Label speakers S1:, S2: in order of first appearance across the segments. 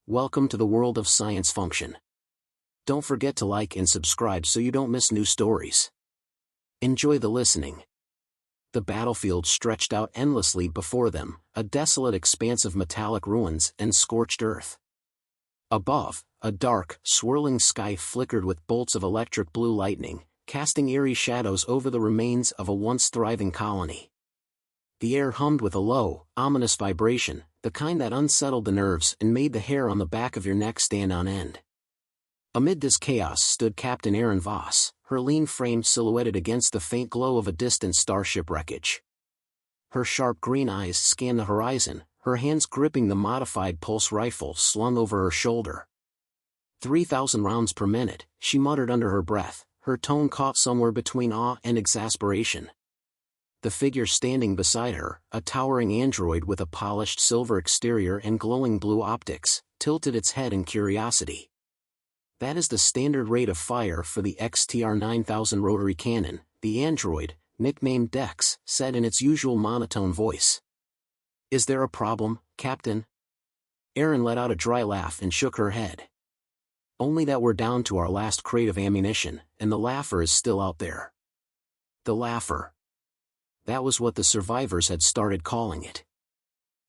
S1: Welcome to the world of science function. Don't forget to like and subscribe so you don't miss new stories. Enjoy the listening. The battlefield stretched out endlessly before them, a desolate expanse of metallic ruins and scorched earth. Above, a dark, swirling sky flickered with bolts of electric blue lightning, casting eerie shadows over the remains of a once thriving colony. The air hummed with a low, ominous vibration, the kind that unsettled the nerves and made the hair on the back of your neck stand on end. Amid this chaos stood Captain Aaron Voss, her lean frame silhouetted against the faint glow of a distant starship wreckage. Her sharp green eyes scanned the horizon, her hands gripping the modified pulse rifle slung over her shoulder. 3,000 rounds per minute, she muttered under her breath, her tone caught somewhere between awe and exasperation. The figure standing beside her, a towering android with a polished silver exterior and glowing blue optics, tilted its head in curiosity. "That is the standard rate of fire for the XTR-9000 rotary cannon," the android, nicknamed Dex, said in its usual monotone voice. "Is there a problem, Captain?" Aaron let out a dry laugh and shook her head. "Only that we're down to our last crate of ammunition, and the Laugher is still out there." The Laugher. That was what the survivors had started calling it.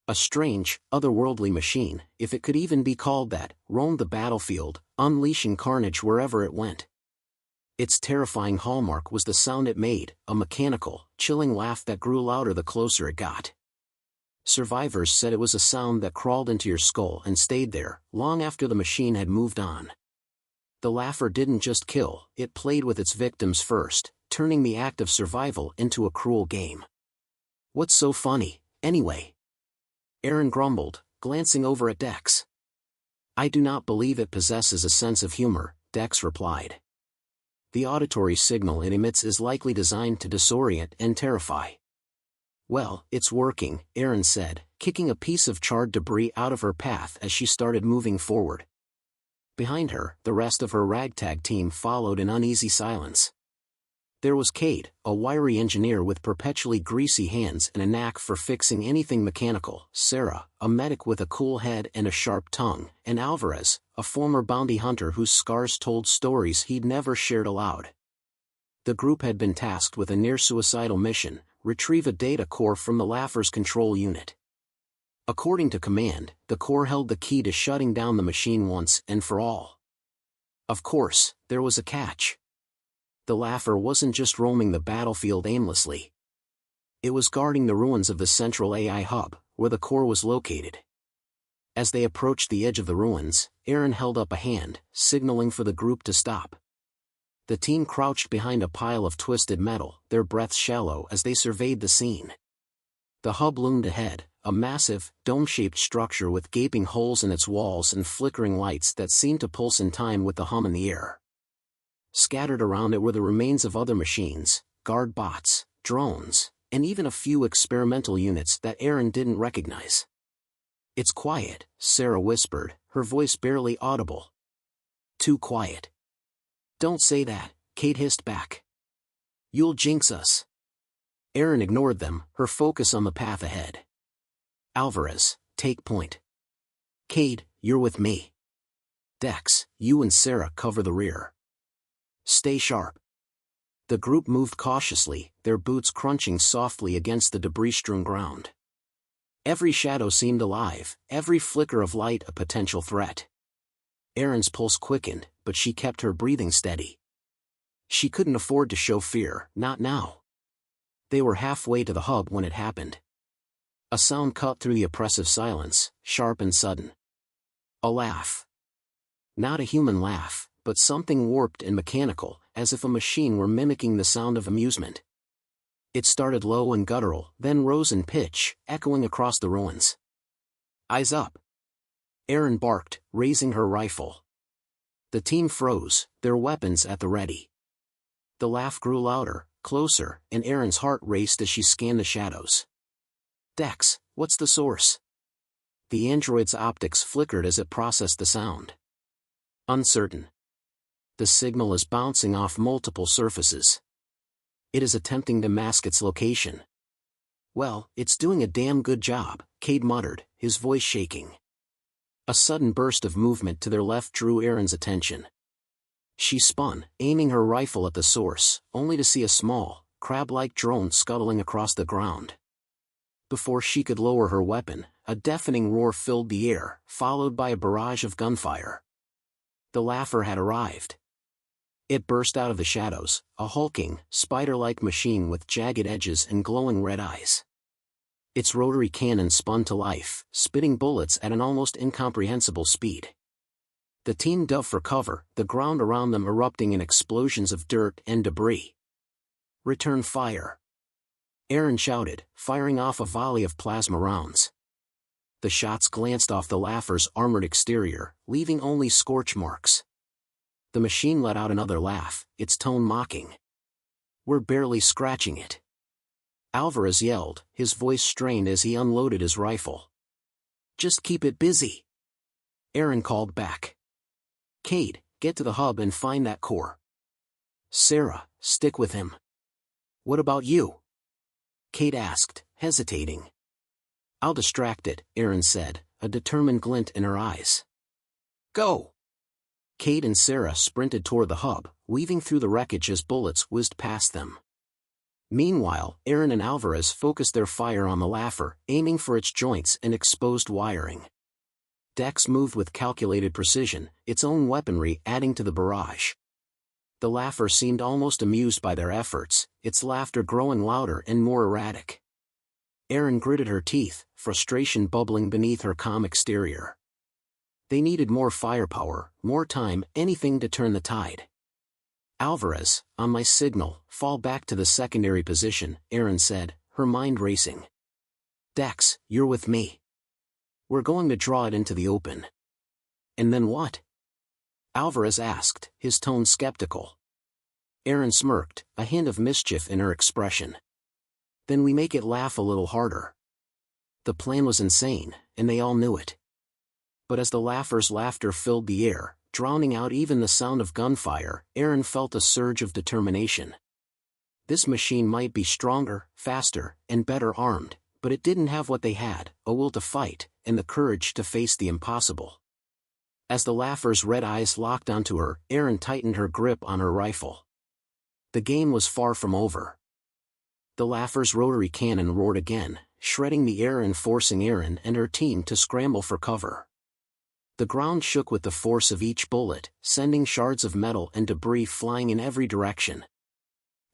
S1: A strange, otherworldly machine, if it could even be called that, roamed the battlefield, unleashing carnage wherever it went. Its terrifying hallmark was the sound it made, a mechanical, chilling laugh that grew louder the closer it got. Survivors said it was a sound that crawled into your skull and stayed there, long after the machine had moved on. The Laugher didn't just kill, it played with its victims first, turning the act of survival into a cruel game. "What's so funny, anyway?" Aaron grumbled, glancing over at Dex. "I do not believe it possesses a sense of humor," Dex replied. "The auditory signal it emits is likely designed to disorient and terrify." "Well, it's working," Aaron said, kicking a piece of charred debris out of her path as she started moving forward. Behind her, the rest of her ragtag team followed in uneasy silence. There was Cade, a wiry engineer with perpetually greasy hands and a knack for fixing anything mechanical, Sarah, a medic with a cool head and a sharp tongue, and Alvarez, a former bounty hunter whose scars told stories he'd never shared aloud. The group had been tasked with a near-suicidal mission: retrieve a data core from the Laugher's control unit. According to command, the core held the key to shutting down the machine once and for all. Of course, there was a catch. The Laugher wasn't just roaming the battlefield aimlessly. It was guarding the ruins of the central AI hub, where the core was located. As they approached the edge of the ruins, Aaron held up a hand, signaling for the group to stop. The team crouched behind a pile of twisted metal, their breaths shallow as they surveyed the scene. The hub loomed ahead, a massive, dome-shaped structure with gaping holes in its walls and flickering lights that seemed to pulse in time with the hum in the air. Scattered around it were the remains of other machines, guard bots, drones, and even a few experimental units that Aaron didn't recognize. "It's quiet," Sarah whispered, her voice barely audible. "Too quiet." "Don't say that," Kate hissed back. "You'll jinx us." Aaron ignored them, her focus on the path ahead. "Alvarez, take point. Cade, you're with me. Dex, you and Sarah cover the rear. Stay sharp." The group moved cautiously, their boots crunching softly against the debris-strewn ground. Every shadow seemed alive, every flicker of light a potential threat. Aaron's pulse quickened, but she kept her breathing steady. She couldn't afford to show fear, not now. They were halfway to the hub when it happened. A sound cut through the oppressive silence, sharp and sudden. A laugh. Not a human laugh, but something warped and mechanical, as if a machine were mimicking the sound of amusement. It started low and guttural, then rose in pitch, echoing across the ruins. "Eyes up!" Aaron barked, raising her rifle. The team froze, their weapons at the ready. The laugh grew louder, closer, and Aaron's heart raced as she scanned the shadows. "Dex, what's the source?" The android's optics flickered as it processed the sound. "Uncertain. The signal is bouncing off multiple surfaces. It is attempting to mask its location." "Well, it's doing a damn good job," Cade muttered, his voice shaking. A sudden burst of movement to their left drew Erin's attention. She spun, aiming her rifle at the source, only to see a small, crab-like drone scuttling across the ground. Before she could lower her weapon, a deafening roar filled the air, followed by a barrage of gunfire. The laugher had arrived. It burst out of the shadows, a hulking, spider-like machine with jagged edges and glowing red eyes. Its rotary cannon spun to life, spitting bullets at an almost incomprehensible speed. The team dove for cover, the ground around them erupting in explosions of dirt and debris. "Return fire!" Erin shouted, firing off a volley of plasma rounds. The shots glanced off the laugher's armored exterior, leaving only scorch marks. The machine let out another laugh, its tone mocking. "We're barely scratching it," Alvarez yelled, his voice strained as he unloaded his rifle. "Just keep it busy," Erin called back. "Cade, get to the hub and find that core. Sarah, stick with him." "What about you?" Cade asked, hesitating. "I'll distract it," Erin said, a determined glint in her eyes. "Go!" Cade and Sarah sprinted toward the hub, weaving through the wreckage as bullets whizzed past them. Meanwhile, Erin and Alvarez focused their fire on the laugher, aiming for its joints and exposed wiring. Dex moved with calculated precision, its own weaponry adding to the barrage. The laugher seemed almost amused by their efforts, its laughter growing louder and more erratic. Erin gritted her teeth, frustration bubbling beneath her calm exterior. They needed more firepower, more time, anything to turn the tide. "Alvarez, on my signal, fall back to the secondary position," Erin said, her mind racing. "Dex, you're with me. We're going to draw it into the open." "And then what?" Alvarez asked, his tone skeptical. Erin smirked, a hint of mischief in her expression. "Then we make it laugh a little harder." The plan was insane, and they all knew it. But as the laugher's laughter filled the air, drowning out even the sound of gunfire, Erin felt a surge of determination. This machine might be stronger, faster, and better armed, but it didn't have what they had, a will to fight, and the courage to face the impossible. As the laugher's red eyes locked onto her, Erin tightened her grip on her rifle. The game was far from over. The laugher's rotary cannon roared again, shredding the air and forcing Erin and her team to scramble for cover. The ground shook with the force of each bullet, sending shards of metal and debris flying in every direction.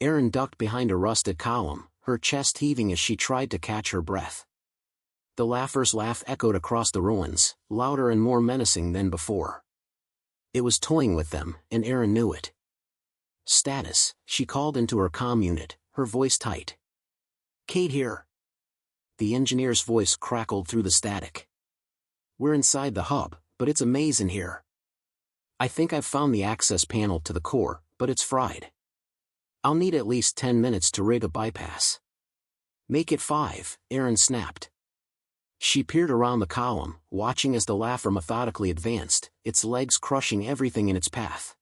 S1: Erin ducked behind a rusted column, her chest heaving as she tried to catch her breath. The laugher's laugh echoed across the ruins, louder and more menacing than before. It was toying with them, and Erin knew it. "Status," she called into her comm unit, her voice tight. "Cade here." The engineer's voice crackled through the static. "We're inside the hub, but it's a maze in here. I think I've found the access panel to the core, but it's fried. I'll need at least 10 minutes to rig a bypass." "Make it 5, Erin snapped. She peered around the column, watching as the laugher methodically advanced, its legs crushing everything in its path.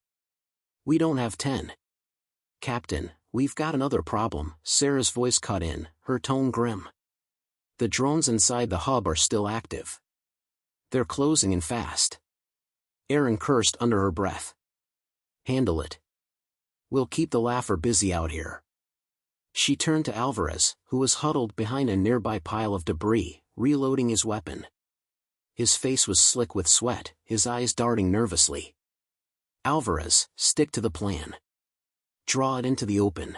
S1: "We don't have 10. "Captain, we've got another problem," Sarah's voice cut in, her tone grim. "The drones inside the hub are still active. They're closing in fast." Erin cursed under her breath. "Handle it. We'll keep the laugher busy out here." She turned to Alvarez, who was huddled behind a nearby pile of debris, reloading his weapon. His face was slick with sweat, his eyes darting nervously. "Alvarez, stick to the plan. Draw it into the open."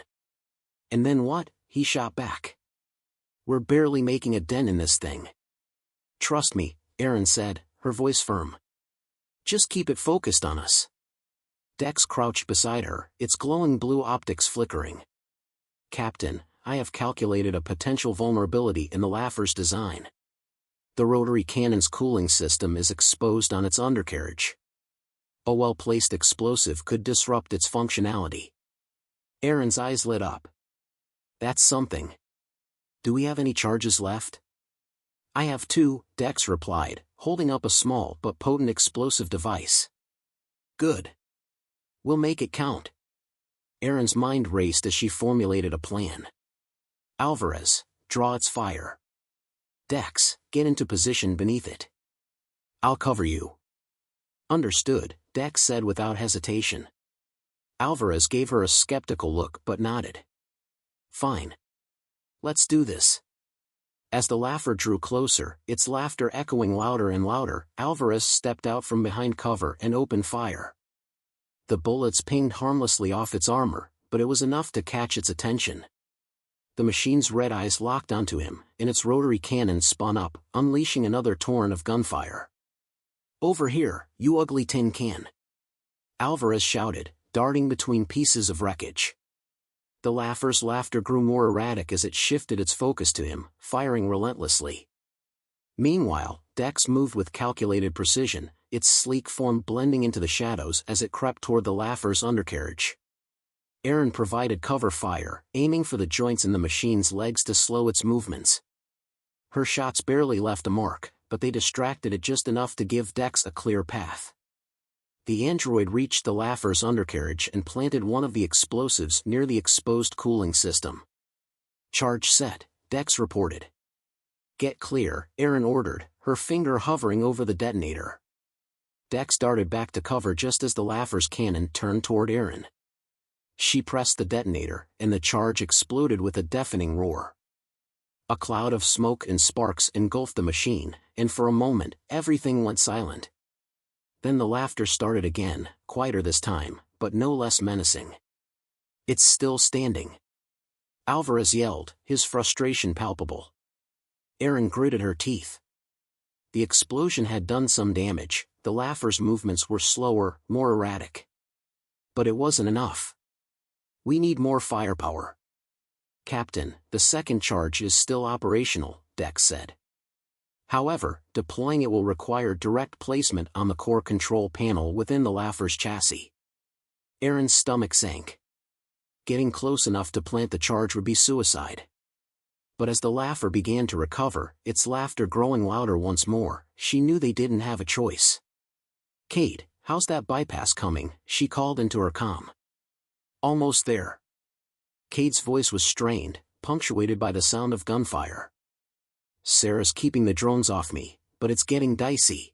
S1: "And then what?" he shot back. "We're barely making a dent in this thing." "Trust me," Erin said, her voice firm. "Just keep it focused on us." Dex crouched beside her, its glowing blue optics flickering. "Captain, I have calculated a potential vulnerability in the laugher's design. The rotary cannon's cooling system is exposed on its undercarriage. A well-placed explosive could disrupt its functionality." Erin's eyes lit up. "That's something. Do we have any charges left?" "I have 2, Dex replied, holding up a small but potent explosive device. "Good. We'll make it count." Erin's mind raced as she formulated a plan. "Alvarez, draw its fire. Dex, get into position beneath it. I'll cover you. Understood, Dex said without hesitation. Alvarez gave her a skeptical look but nodded. Fine. Let's do this. As the laugher drew closer, its laughter echoing louder and louder, Alvarez stepped out from behind cover and opened fire. The bullets pinged harmlessly off its armor, but it was enough to catch its attention. The machine's red eyes locked onto him, and its rotary cannon spun up, unleashing another torrent of gunfire. Over here, you ugly tin can! Alvarez shouted, darting between pieces of wreckage. The laugher's laughter grew more erratic as it shifted its focus to him, firing relentlessly. Meanwhile, Dex moved with calculated precision, its sleek form blending into the shadows as it crept toward the laugher's undercarriage. Aaron provided cover fire, aiming for the joints in the machine's legs to slow its movements. Her shots barely left a mark, but they distracted it just enough to give Dex a clear path. The android reached the laugher's undercarriage and planted one of the explosives near the exposed cooling system. Charge set, Dex reported. Get clear, Aaron ordered, her finger hovering over the detonator. Dex darted back to cover just as the laugher's cannon turned toward Aaron. She pressed the detonator, and the charge exploded with a deafening roar. A cloud of smoke and sparks engulfed the machine, and for a moment, everything went silent. Then the laughter started again, quieter this time, but no less menacing. It's still standing. Alvarez yelled, his frustration palpable. Aaron gritted her teeth. The explosion had done some damage, the laugher's movements were slower, more erratic. But it wasn't enough. We need more firepower. Captain, the second charge is still operational, Dex said. However, deploying it will require direct placement on the core control panel within the laugher's chassis. Aaron's stomach sank. Getting close enough to plant the charge would be suicide. But as the laugher began to recover, its laughter growing louder once more, she knew they didn't have a choice. Kate, how's that bypass coming? She called into her comm. Almost there. Kate's voice was strained, punctuated by the sound of gunfire. Sarah's keeping the drones off me, but it's getting dicey.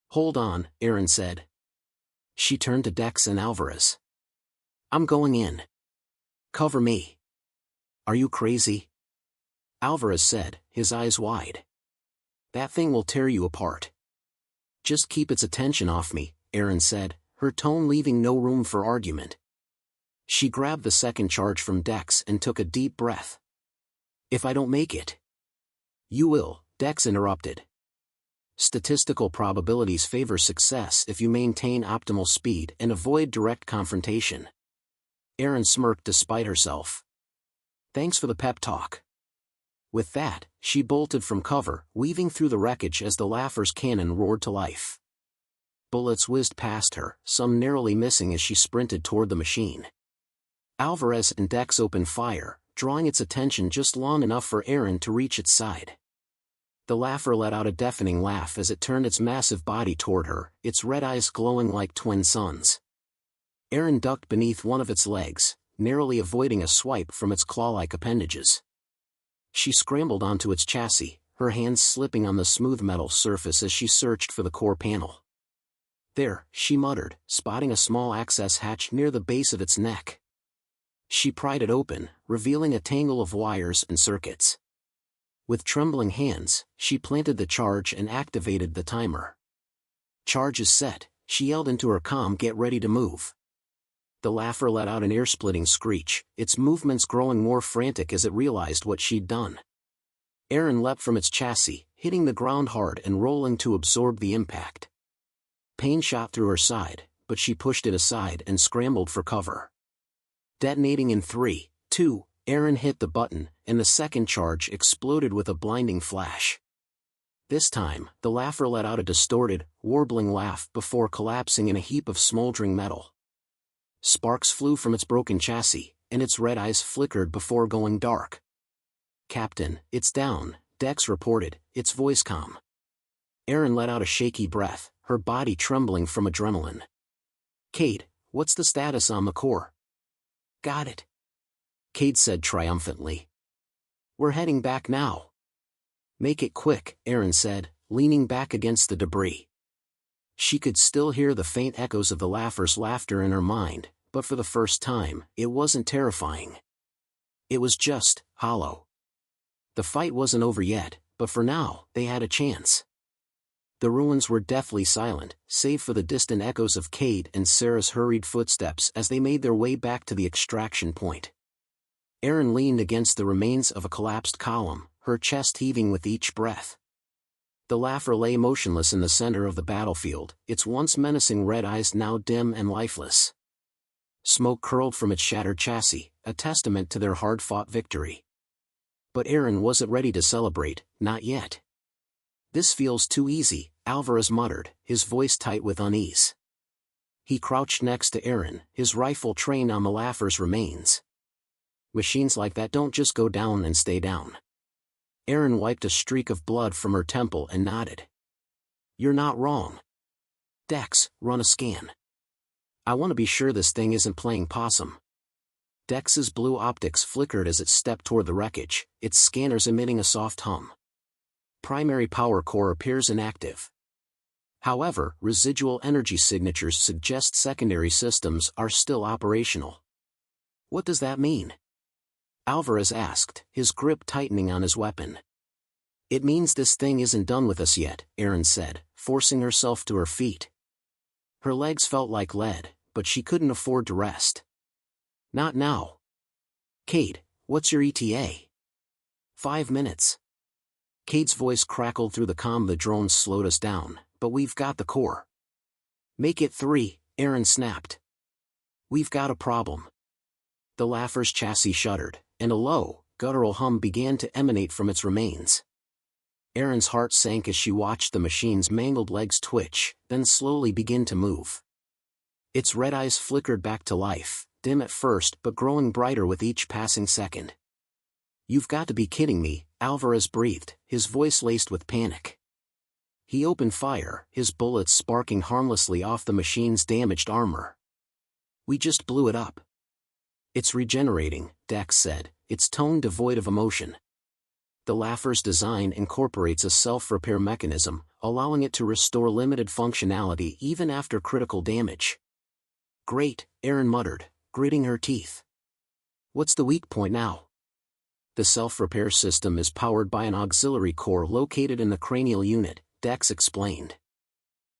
S1: Hold on, Aaron said. She turned to Dex and Alvarez. I'm going in. Cover me. Are you crazy? Alvarez said, his eyes wide. That thing will tear you apart. Just keep its attention off me, Aaron said, her tone leaving no room for argument. She grabbed the second charge from Dex and took a deep breath. If I don't make it. You will, Dex interrupted. Statistical probabilities favor success if you maintain optimal speed and avoid direct confrontation. Aaron smirked despite herself. Thanks for the pep talk. With that, she bolted from cover, weaving through the wreckage as the laugher's cannon roared to life. Bullets whizzed past her, some narrowly missing as she sprinted toward the machine. Alvarez and Dex opened fire, drawing its attention just long enough for Aaron to reach its side. The laugher let out a deafening laugh as it turned its massive body toward her, its red eyes glowing like twin suns. Aaron ducked beneath one of its legs, narrowly avoiding a swipe from its claw-like appendages. She scrambled onto its chassis, her hands slipping on the smooth metal surface as she searched for the core panel. There, she muttered, spotting a small access hatch near the base of its neck. She pried it open, revealing a tangle of wires and circuits. With trembling hands, she planted the charge and activated the timer. Charge is set, she yelled into her comm. Get ready to move. The laugher let out an ear-splitting screech, its movements growing more frantic as it realized what she'd done. Aaron leapt from its chassis, hitting the ground hard and rolling to absorb the impact. Pain shot through her side, but she pushed it aside and scrambled for cover. Detonating in 3, 2, Aaron hit the button, and the second charge exploded with a blinding flash. This time, the laugher let out a distorted, warbling laugh before collapsing in a heap of smoldering metal. Sparks flew from its broken chassis, and its red eyes flickered before going dark. Captain, it's down, Dex reported, its voice calm. Aaron let out a shaky breath, her body trembling from adrenaline. Kate, what's the status on the core? Got it. Kate said triumphantly. We're heading back now. Make it quick, Aaron said, leaning back against the debris. She could still hear the faint echoes of the laughers' laughter in her mind, but for the first time, it wasn't terrifying. It was just hollow. The fight wasn't over yet, but for now, they had a chance. The ruins were deathly silent, save for the distant echoes of Cade and Sarah's hurried footsteps as they made their way back to the extraction point. Erin leaned against the remains of a collapsed column, her chest heaving with each breath. The laugher lay motionless in the center of the battlefield, its once menacing red eyes now dim and lifeless. Smoke curled from its shattered chassis, a testament to their hard-fought victory. But Erin wasn't ready to celebrate, not yet. "This feels too easy," Alvarez muttered, his voice tight with unease. He crouched next to Erin, his rifle trained on the laugher's remains. "Machines like that don't just go down and stay down." Erin wiped a streak of blood from her temple and nodded. "You're not wrong. Dex, run a scan. I want to be sure this thing isn't playing possum." Dex's blue optics flickered as it stepped toward the wreckage, its scanners emitting a soft hum. Primary power core appears inactive. However, residual energy signatures suggest secondary systems are still operational. "What does that mean?" Alvarez asked, his grip tightening on his weapon. "It means this thing isn't done with us yet," Erin said, forcing herself to her feet. Her legs felt like lead, but she couldn't afford to rest. "Not now." "Cade, what's your ETA?" 5 minutes. Cade's voice crackled through the comm. "The drones slowed us down, but we've got the core." "Make it 3, Erin snapped. "We've got a problem." The laugher's chassis shuddered, and a low, guttural hum began to emanate from its remains. Erin's heart sank as she watched the machine's mangled legs twitch, then slowly begin to move. Its red eyes flickered back to life, dim at first but growing brighter with each passing second. "You've got to be kidding me," Alvarez breathed, his voice laced with panic. He opened fire, his bullets sparking harmlessly off the machine's damaged armor. "We just blew it up." "It's regenerating," Dex said, its tone devoid of emotion. The laugher's design incorporates a self-repair mechanism, allowing it to restore limited functionality even after critical damage. "Great," Erin muttered, gritting her teeth. "What's the weak point now?" "The self-repair system is powered by an auxiliary core located in the cranial unit," Dex explained.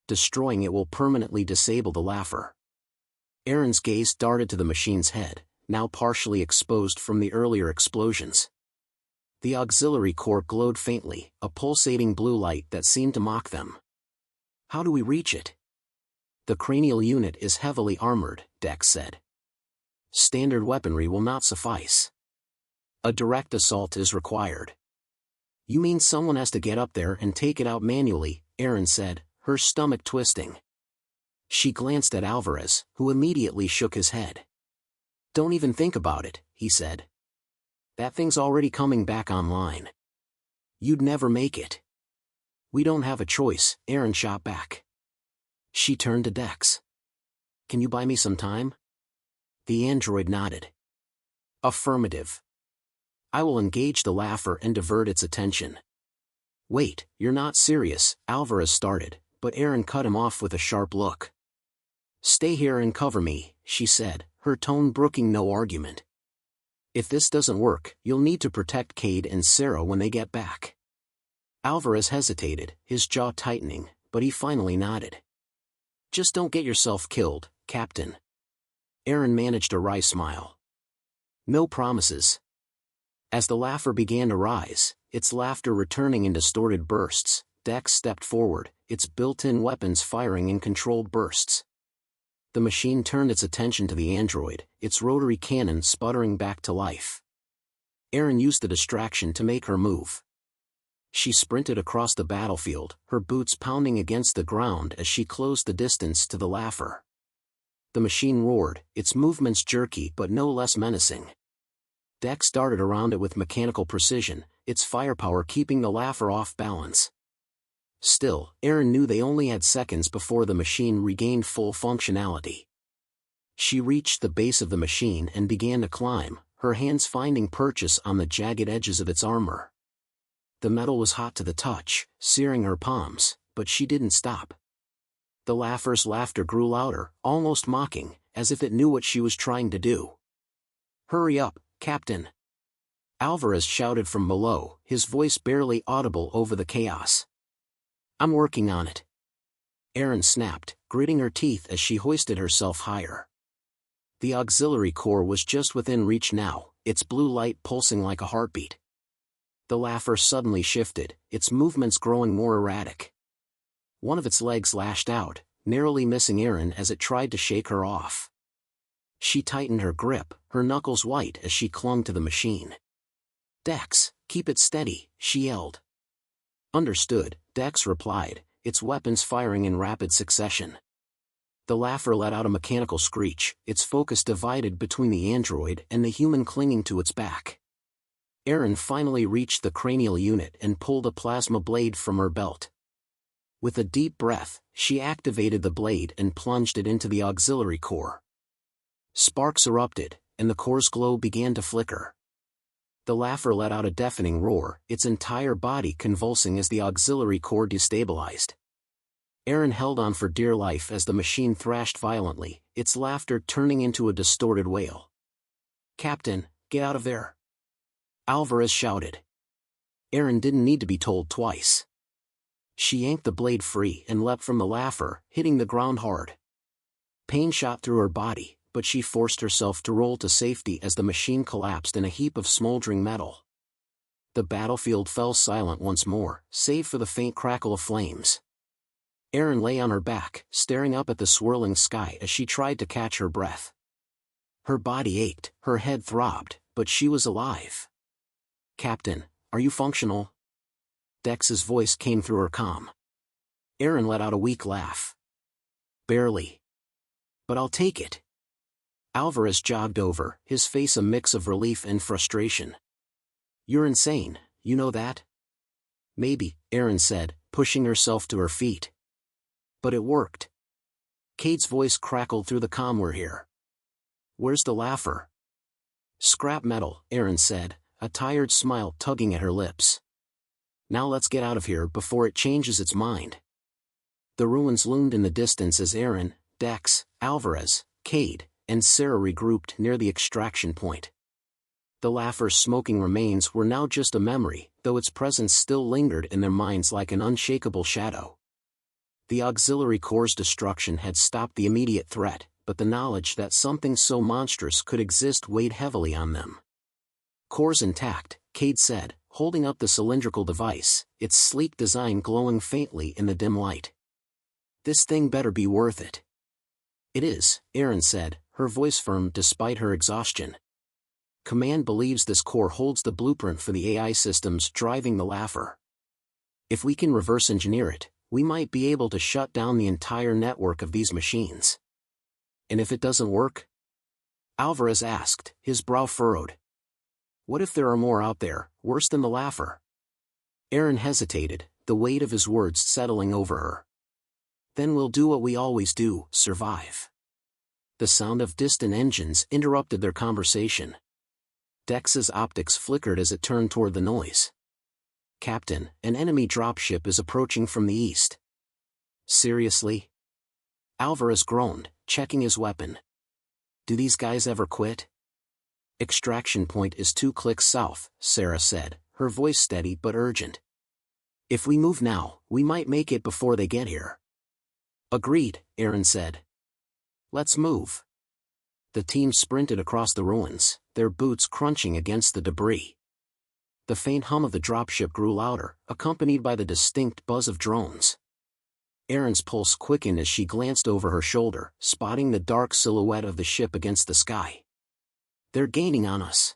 S1: "Destroying it will permanently disable the laugher." Erin's gaze darted to the machine's head, now partially exposed from the earlier explosions. The auxiliary core glowed faintly, a pulsating blue light that seemed to mock them. "How do we reach it?" "The cranial unit is heavily armored," Dex said. "Standard weaponry will not suffice. A direct assault is required." "You mean someone has to get up there and take it out manually," Erin said, her stomach twisting. She glanced at Alvarez, who immediately shook his head. "Don't even think about it," he said. "That thing's already coming back online. You'd never make it." "We don't have a choice," Erin shot back. She turned to Dex. "Can you buy me some time?" The android nodded. "Affirmative. I will engage the laugher and divert its attention." "Wait, you're not serious," Alvarez started, but Erin cut him off with a sharp look. "Stay here and cover me," she said, her tone brooking no argument. "If this doesn't work, you'll need to protect Cade and Sarah when they get back." Alvarez hesitated, his jaw tightening, but he finally nodded. "Just don't get yourself killed, Captain." Erin managed a wry smile. "No promises." As the laugher began to rise, its laughter returning in distorted bursts, Dex stepped forward, its built-in weapons firing in controlled bursts. The machine turned its attention to the android, its rotary cannon sputtering back to life. Erin used the distraction to make her move. She sprinted across the battlefield, her boots pounding against the ground as she closed the distance to the laugher. The machine roared, its movements jerky but no less menacing. Dex darted around it with mechanical precision, its firepower keeping the laugher off balance. Still, Erin knew they only had seconds before the machine regained full functionality. She reached the base of the machine and began to climb, her hands finding purchase on the jagged edges of its armor. The metal was hot to the touch, searing her palms, but she didn't stop. The laugher's laughter grew louder, almost mocking, as if it knew what she was trying to do. "Hurry up, Captain!" Alvarez shouted from below, his voice barely audible over the chaos. "I'm working on it." Erin snapped, gritting her teeth as she hoisted herself higher. The auxiliary core was just within reach now, its blue light pulsing like a heartbeat. The laugher suddenly shifted, its movements growing more erratic. One of its legs lashed out, narrowly missing Erin as it tried to shake her off. She tightened her grip, her knuckles white as she clung to the machine. "Dex, keep it steady," she yelled. "Understood," Dex replied, its weapons firing in rapid succession. The laugher let out a mechanical screech, its focus divided between the android and the human clinging to its back. Erin finally reached the cranial unit and pulled a plasma blade from her belt. With a deep breath, she activated the blade and plunged it into the auxiliary core. Sparks erupted, and the core's glow began to flicker. The laugher let out a deafening roar, its entire body convulsing as the auxiliary core destabilized. Erin held on for dear life as the machine thrashed violently, its laughter turning into a distorted wail. "Captain, get out of there!" Alvarez shouted. Erin didn't need to be told twice. She yanked the blade free and leapt from the laugher, hitting the ground hard. Pain shot through her body, but she forced herself to roll to safety as the machine collapsed in a heap of smoldering metal. The battlefield fell silent once more, save for the faint crackle of flames. Erin lay on her back, staring up at the swirling sky as she tried to catch her breath. Her body ached, her head throbbed, but she was alive. "Captain, are you functional?" Dex's voice came through her comm. Erin let out a weak laugh. "Barely. But I'll take it." Alvarez jogged over, his face a mix of relief and frustration. "You're insane, you know that?" "Maybe," Erin said, pushing herself to her feet. "But it worked." Cade's voice crackled through the comm. "We're here." "Where's the laugher?" "Scrap metal," Erin said, a tired smile tugging at her lips. "Now let's get out of here before it changes its mind." The ruins loomed in the distance as Erin, Dex, Alvarez, Cade, and Sarah regrouped near the extraction point. The laugher's smoking remains were now just a memory, though its presence still lingered in their minds like an unshakable shadow. The auxiliary core's destruction had stopped the immediate threat, but the knowledge that something so monstrous could exist weighed heavily on them. "Core's intact," Cade said, holding up the cylindrical device, its sleek design glowing faintly in the dim light. "This thing better be worth it." "It is," Erin said, her voice firm despite her exhaustion. "Command believes this core holds the blueprint for the AI systems driving the laugher. If we can reverse engineer it, we might be able to shut down the entire network of these machines." "And if it doesn't work?" Alvarez asked, his brow furrowed. "What if there are more out there, worse than the laugher?" Erin hesitated, the weight of his words settling over her. "Then we'll do what we always do, survive." The sound of distant engines interrupted their conversation. Dex's optics flickered as it turned toward the noise. "Captain, an enemy dropship is approaching from the east." "Seriously?" Alvarez groaned, checking his weapon. "Do these guys ever quit?" "Extraction point is 2 clicks south," Sarah said, her voice steady but urgent. "If we move now, we might make it before they get here." "Agreed," Erin said. "Let's move." The team sprinted across the ruins, their boots crunching against the debris. The faint hum of the dropship grew louder, accompanied by the distinct buzz of drones. Erin's pulse quickened as she glanced over her shoulder, spotting the dark silhouette of the ship against the sky. "They're gaining on us,"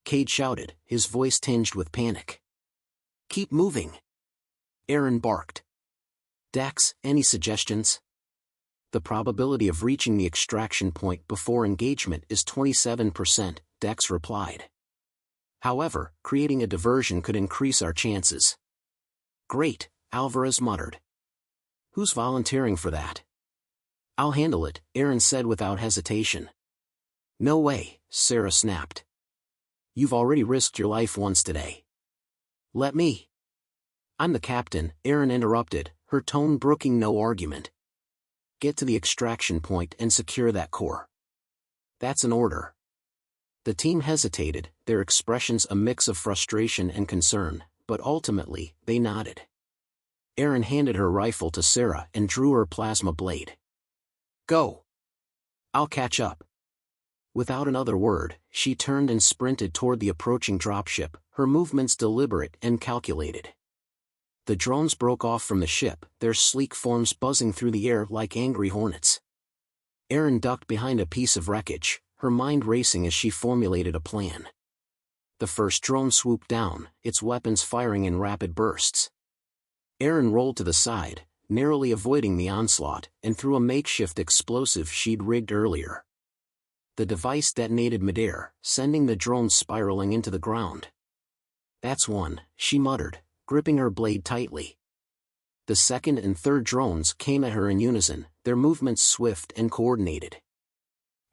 S1: Cade shouted, his voice tinged with panic. "Keep moving," Erin barked. "Dex, any suggestions?" "The probability of reaching the extraction point before engagement is 27%, Dex replied. "However, creating a diversion could increase our chances." "Great," Alvarez muttered. "Who's volunteering for that?" "I'll handle it," Erin said without hesitation. "No way," Sarah snapped. "You've already risked your life once today." Let me. I'm the captain, Erin interrupted, her tone brooking no argument. Get to the extraction point and secure that core. That's an order. The team hesitated, their expressions a mix of frustration and concern, but ultimately, they nodded. Erin handed her rifle to Sarah and drew her plasma blade. Go. I'll catch up. Without another word, she turned and sprinted toward the approaching dropship, her movements deliberate and calculated. The drones broke off from the ship, their sleek forms buzzing through the air like angry hornets. Erin ducked behind a piece of wreckage, her mind racing as she formulated a plan. The first drone swooped down, its weapons firing in rapid bursts. Erin rolled to the side, narrowly avoiding the onslaught, and threw a makeshift explosive she'd rigged earlier. The device detonated midair, sending the drone spiraling into the ground. That's one, she muttered, gripping her blade tightly. The second and third drones came at her in unison, their movements swift and coordinated.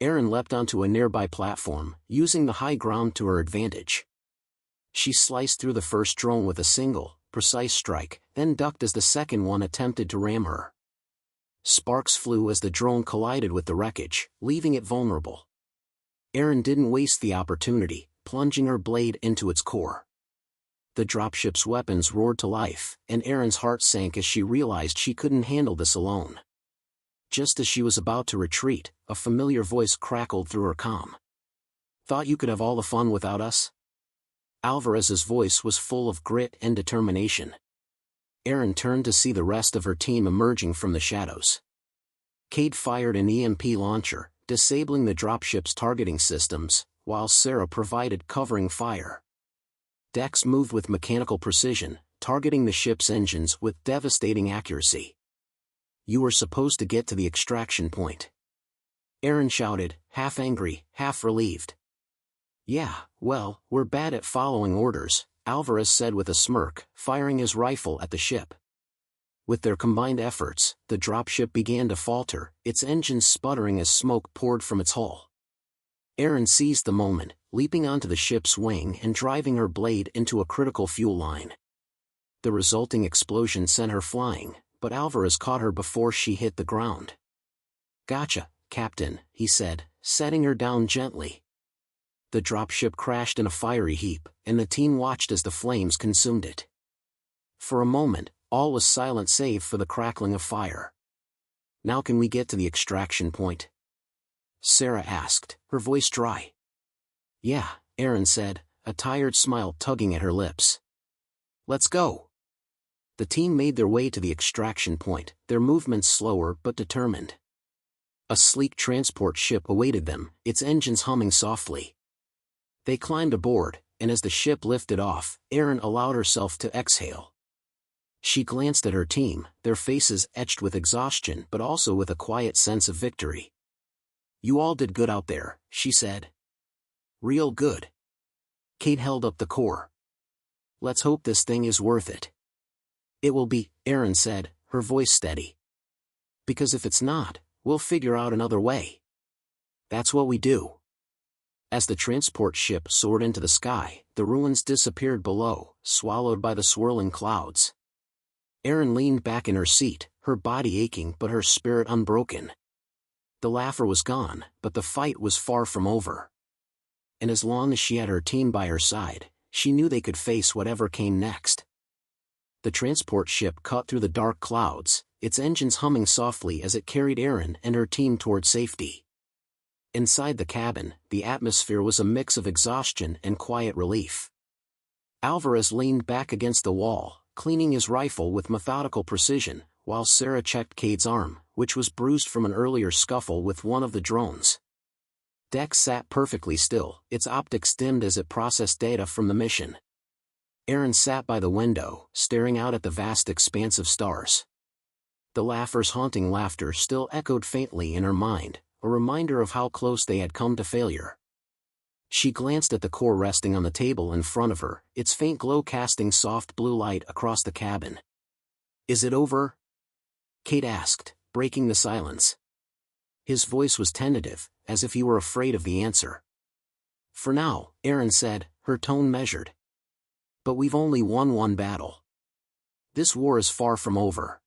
S1: Erin leapt onto a nearby platform, using the high ground to her advantage. She sliced through the first drone with a single, precise strike, then ducked as the second one attempted to ram her. Sparks flew as the drone collided with the wreckage, leaving it vulnerable. Erin didn't waste the opportunity, plunging her blade into its core. The dropship's weapons roared to life, and Erin's heart sank as she realized she couldn't handle this alone. Just as she was about to retreat, a familiar voice crackled through her comm. Thought you could have all the fun without us? Alvarez's voice was full of grit and determination. Erin turned to see the rest of her team emerging from the shadows. Cade fired an EMP launcher, disabling the dropship's targeting systems, while Sarah provided covering fire. Dex moved with mechanical precision, targeting the ship's engines with devastating accuracy. You were supposed to get to the extraction point. Erin shouted, half angry, half relieved. Yeah, well, we're bad at following orders, Alvarez said with a smirk, firing his rifle at the ship. With their combined efforts, the dropship began to falter, its engines sputtering as smoke poured from its hull. Erin seized the moment, leaping onto the ship's wing and driving her blade into a critical fuel line. The resulting explosion sent her flying, but Alvarez caught her before she hit the ground. Gotcha, Captain, he said, setting her down gently. The dropship crashed in a fiery heap, and the team watched as the flames consumed it. For a moment, all was silent save for the crackling of fire. Now can we get to the extraction point? Sarah asked, her voice dry. Yeah, Erin said, a tired smile tugging at her lips. Let's go. The team made their way to the extraction point, their movements slower but determined. A sleek transport ship awaited them, its engines humming softly. They climbed aboard, and as the ship lifted off, Erin allowed herself to exhale. She glanced at her team, their faces etched with exhaustion but also with a quiet sense of victory. You all did good out there, she said. Real good. Kate held up the core. Let's hope this thing is worth it. It will be, Erin said, her voice steady. Because if it's not, we'll figure out another way. That's what we do. As the transport ship soared into the sky, the ruins disappeared below, swallowed by the swirling clouds. Erin leaned back in her seat, her body aching but her spirit unbroken. The laugher was gone, but the fight was far from over. And as long as she had her team by her side, she knew they could face whatever came next. The transport ship cut through the dark clouds, its engines humming softly as it carried Erin and her team toward safety. Inside the cabin, the atmosphere was a mix of exhaustion and quiet relief. Alvarez leaned back against the wall, cleaning his rifle with methodical precision, while Sarah checked Cade's arm, which was bruised from an earlier scuffle with one of the drones. Dex sat perfectly still, its optics dimmed as it processed data from the mission. Erin sat by the window, staring out at the vast expanse of stars. The laugher's haunting laughter still echoed faintly in her mind, a reminder of how close they had come to failure. She glanced at the core resting on the table in front of her, its faint glow casting soft blue light across the cabin. Is it over? Kate asked, breaking the silence. His voice was tentative, as if he were afraid of the answer. For now, Erin said, her tone measured. But we've only won one battle. This war is far from over.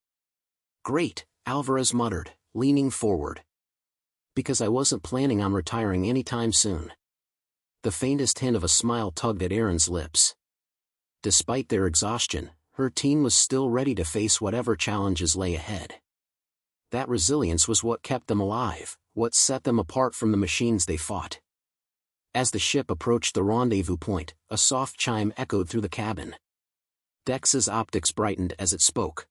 S1: Great, Alvarez muttered, leaning forward. Because I wasn't planning on retiring anytime soon. The faintest hint of a smile tugged at Erin's lips. Despite their exhaustion, her team was still ready to face whatever challenges lay ahead. That resilience was what kept them alive, what set them apart from the machines they fought. As the ship approached the rendezvous point, a soft chime echoed through the cabin. Dex's optics brightened as it spoke.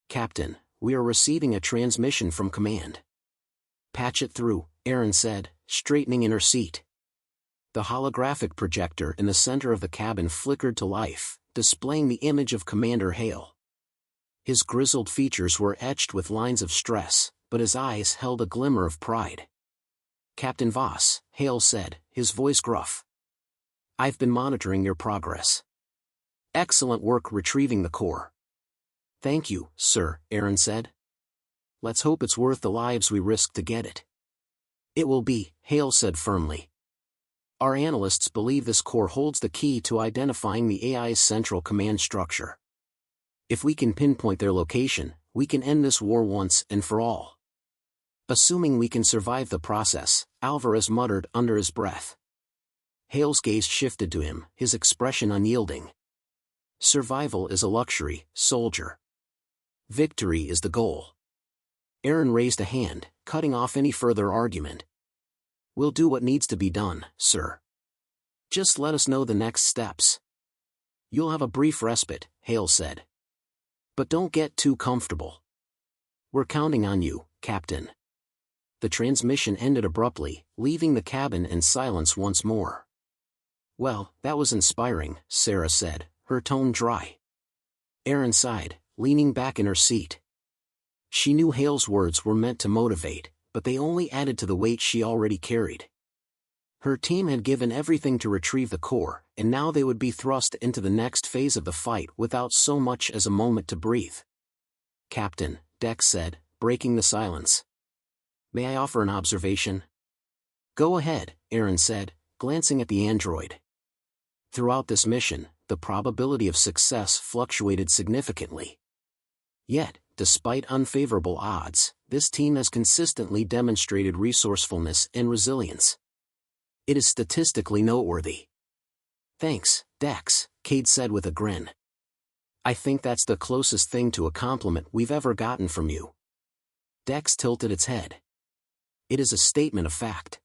S1: "Captain, we are receiving a transmission from command." "Patch it through," Erin said, straightening in her seat. The holographic projector in the center of the cabin flickered to life, displaying the image of Commander Hale. His grizzled features were etched with lines of stress, but his eyes held a glimmer of pride. "Captain Voss," Hale said, his voice gruff. "I've been monitoring your progress. Excellent work retrieving the core." "Thank you, sir," Erin said. "Let's hope it's worth the lives we risked to get it." "It will be," Hale said firmly. "Our analysts believe this core holds the key to identifying the AI's central command structure. If we can pinpoint their location, we can end this war once and for all." "Assuming we can survive the process," Alvarez muttered under his breath. Hale's gaze shifted to him, his expression unyielding. "Survival is a luxury, soldier. Victory is the goal." Erin raised a hand, cutting off any further argument. "We'll do what needs to be done, sir. Just let us know the next steps." "You'll have a brief respite," Hale said. "But don't get too comfortable. We're counting on you, Captain." The transmission ended abruptly, leaving the cabin in silence once more. "Well, that was inspiring," Sarah said, her tone dry. Erin sighed, leaning back in her seat. She knew Hale's words were meant to motivate, but they only added to the weight she already carried. Her team had given everything to retrieve the core, and now they would be thrust into the next phase of the fight without so much as a moment to breathe. "Captain," Dex said, breaking the silence. "May I offer an observation?" "Go ahead," Erin said, glancing at the android. Throughout this mission, the probability of success fluctuated significantly. Yet, despite unfavorable odds, this team has consistently demonstrated resourcefulness and resilience. It is statistically noteworthy. "Thanks, Dex," Cade said with a grin. "I think that's the closest thing to a compliment we've ever gotten from you." Dex tilted its head. "It is a statement of fact."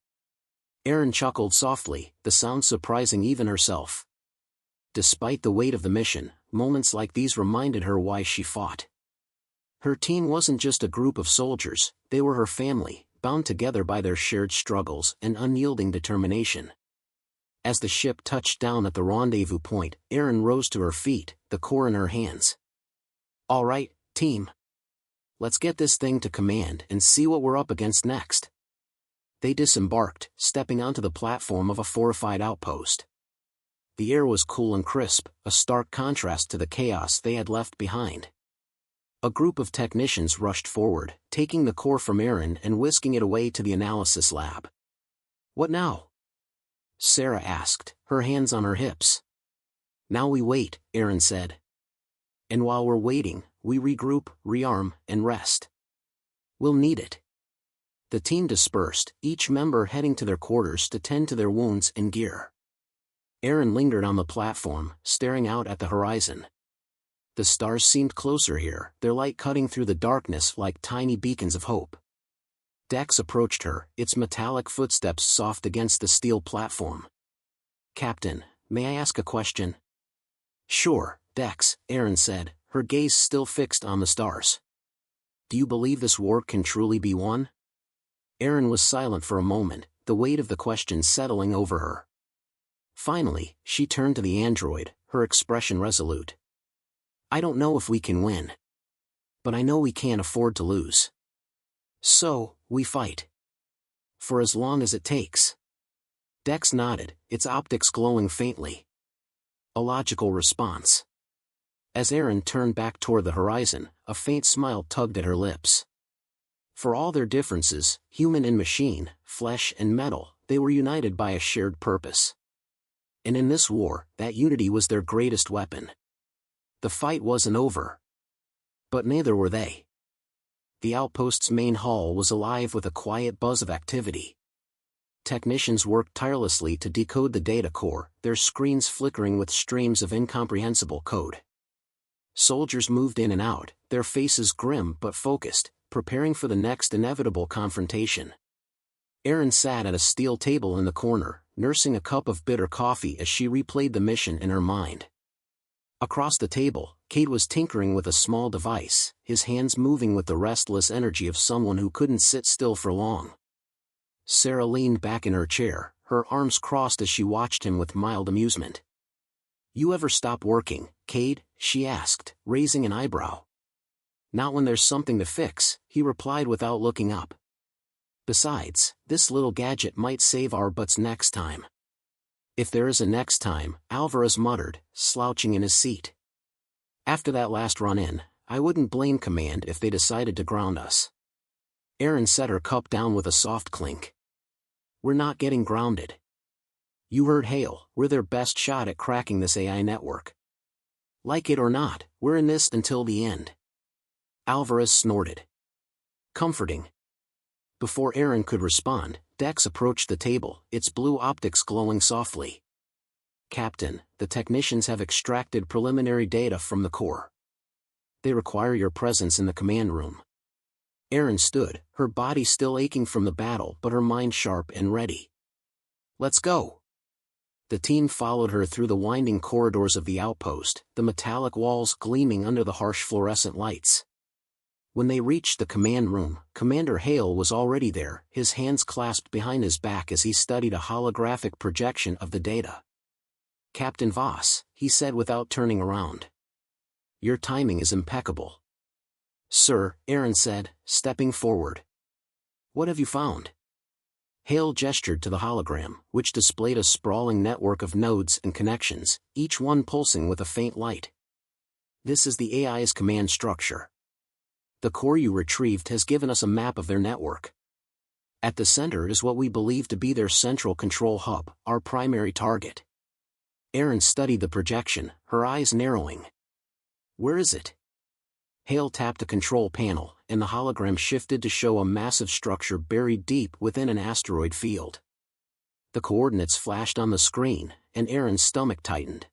S1: Erin chuckled softly, the sound surprising even herself. Despite the weight of the mission, moments like these reminded her why she fought. Her team wasn't just a group of soldiers, they were her family, bound together by their shared struggles and unyielding determination. As the ship touched down at the rendezvous point, Erin rose to her feet, the core in her hands. "All right, team. Let's get this thing to command and see what we're up against next." They disembarked, stepping onto the platform of a fortified outpost. The air was cool and crisp, a stark contrast to the chaos they had left behind. A group of technicians rushed forward, taking the core from Erin and whisking it away to the analysis lab. "What now?" Sarah asked, her hands on her hips. "Now we wait," Erin said. "And while we're waiting, we regroup, rearm, and rest. We'll need it." The team dispersed, each member heading to their quarters to tend to their wounds and gear. Erin lingered on the platform, staring out at the horizon. The stars seemed closer here, their light cutting through the darkness like tiny beacons of hope. Dex approached her, its metallic footsteps soft against the steel platform. "Captain, may I ask a question?" "Sure, Dex," Erin said, her gaze still fixed on the stars. "Do you believe this war can truly be won?" Erin was silent for a moment, the weight of the question settling over her. Finally, she turned to the android, her expression resolute. "I don't know if we can win. But I know we can't afford to lose. So, we fight. For as long as it takes." Dex nodded, its optics glowing faintly. A logical response. As Erin turned back toward the horizon, a faint smile tugged at her lips. For all their differences, human and machine, flesh and metal, they were united by a shared purpose. And in this war, that unity was their greatest weapon. The fight wasn't over. But neither were they. The outpost's main hall was alive with a quiet buzz of activity. Technicians worked tirelessly to decode the data core, their screens flickering with streams of incomprehensible code. Soldiers moved in and out, their faces grim but focused, preparing for the next inevitable confrontation. Erin sat at a steel table in the corner, nursing a cup of bitter coffee as she replayed the mission in her mind. Across the table, Cade was tinkering with a small device, his hands moving with the restless energy of someone who couldn't sit still for long. Sarah leaned back in her chair, her arms crossed as she watched him with mild amusement. "You ever stop working, Cade?" she asked, raising an eyebrow. "Not when there's something to fix," he replied without looking up. "Besides, this little gadget might save our butts next time." "If there is a next time," Alvarez muttered, slouching in his seat. "After that last run-in, I wouldn't blame Command if they decided to ground us." Erin set her cup down with a soft clink. "We're not getting grounded. You heard Hale, we're their best shot at cracking this AI network. Like it or not, we're in this until the end." Alvarez snorted. "Comforting." Before Erin could respond, Dex approached the table, its blue optics glowing softly. "Captain, the technicians have extracted preliminary data from the core. They require your presence in the command room." Erin stood, her body still aching from the battle but her mind sharp and ready. "Let's go." The team followed her through the winding corridors of the outpost, the metallic walls gleaming under the harsh fluorescent lights. When they reached the command room, Commander Hale was already there, his hands clasped behind his back as he studied a holographic projection of the data. "Captain Voss," he said without turning around. "Your timing is impeccable." "Sir," Erin said, stepping forward. "What have you found?" Hale gestured to the hologram, which displayed a sprawling network of nodes and connections, each one pulsing with a faint light. "This is the AI's command structure. The core you retrieved has given us a map of their network. At the center is what we believe to be their central control hub, our primary target." Erin studied the projection, her eyes narrowing. "Where is it?" Hale tapped a control panel, and the hologram shifted to show a massive structure buried deep within an asteroid field. The coordinates flashed on the screen, and Erin's stomach tightened.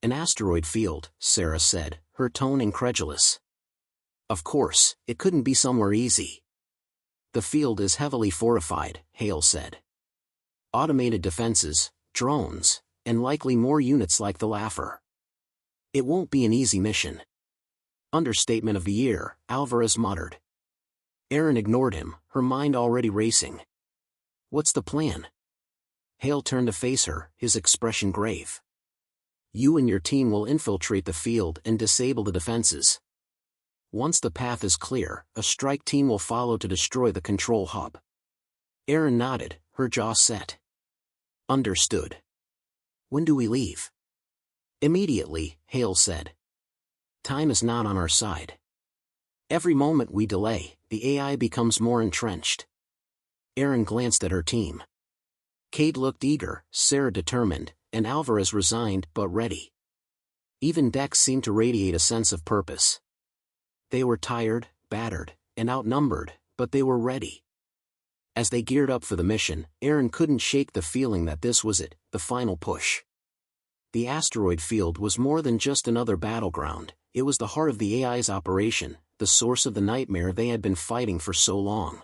S1: "An asteroid field," Sarah said, her tone incredulous. "Of course, it couldn't be somewhere easy." "The field is heavily fortified," Hale said. "Automated defenses, drones, and likely more units like the Laugher. It won't be an easy mission." "Understatement of the year," Alvarez muttered. Erin ignored him, her mind already racing. "What's the plan?" Hale turned to face her, his expression grave. "You and your team will infiltrate the field and disable the defenses. Once the path is clear, a strike team will follow to destroy the control hub." Erin nodded, her jaw set. "Understood. When do we leave?" "Immediately," Hale said. "Time is not on our side. Every moment we delay, the AI becomes more entrenched." Erin glanced at her team. Cade looked eager, Sarah determined, and Alvarez resigned but ready. Even Dex seemed to radiate a sense of purpose. They were tired, battered, and outnumbered, but they were ready. As they geared up for the mission, Erin couldn't shake the feeling that this was it, the final push. The asteroid field was more than just another battleground, it was the heart of the AI's operation, the source of the nightmare they had been fighting for so long.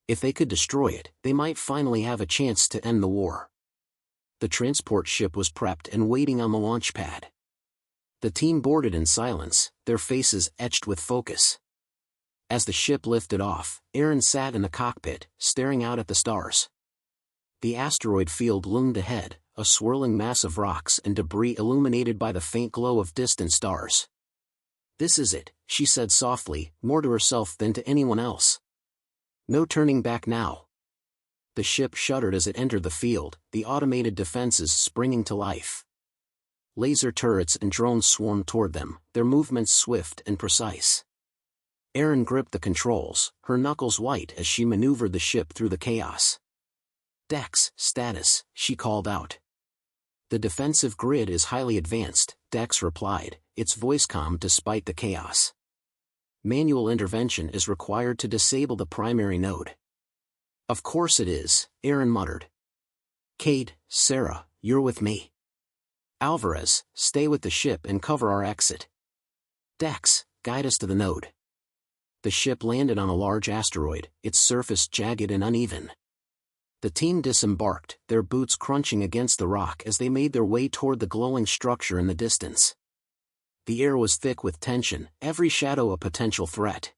S1: If they could destroy it, they might finally have a chance to end the war. The transport ship was prepped and waiting on the launch pad. The team boarded in silence, their faces etched with focus. As the ship lifted off, Erin sat in the cockpit, staring out at the stars. The asteroid field loomed ahead, a swirling mass of rocks and debris illuminated by the faint glow of distant stars. "This is it," she said softly, more to herself than to anyone else. "No turning back now." The ship shuddered as it entered the field, the automated defenses springing to life. Laser turrets and drones swarmed toward them, their movements swift and precise. Erin gripped the controls, her knuckles white as she maneuvered the ship through the chaos. "Dex, status," she called out. The defensive grid is highly advanced, Dex replied, its voice calm despite the chaos. Manual intervention is required to disable the primary node. Of course it is, Aaron muttered. Cade, Sarah, you're with me. Alvarez, stay with the ship and cover our exit. Dex, guide us to the node. The ship landed on a large asteroid, its surface jagged and uneven. The team disembarked, their boots crunching against the rock as they made their way toward the glowing structure in the distance. The air was thick with tension, every shadow a potential threat.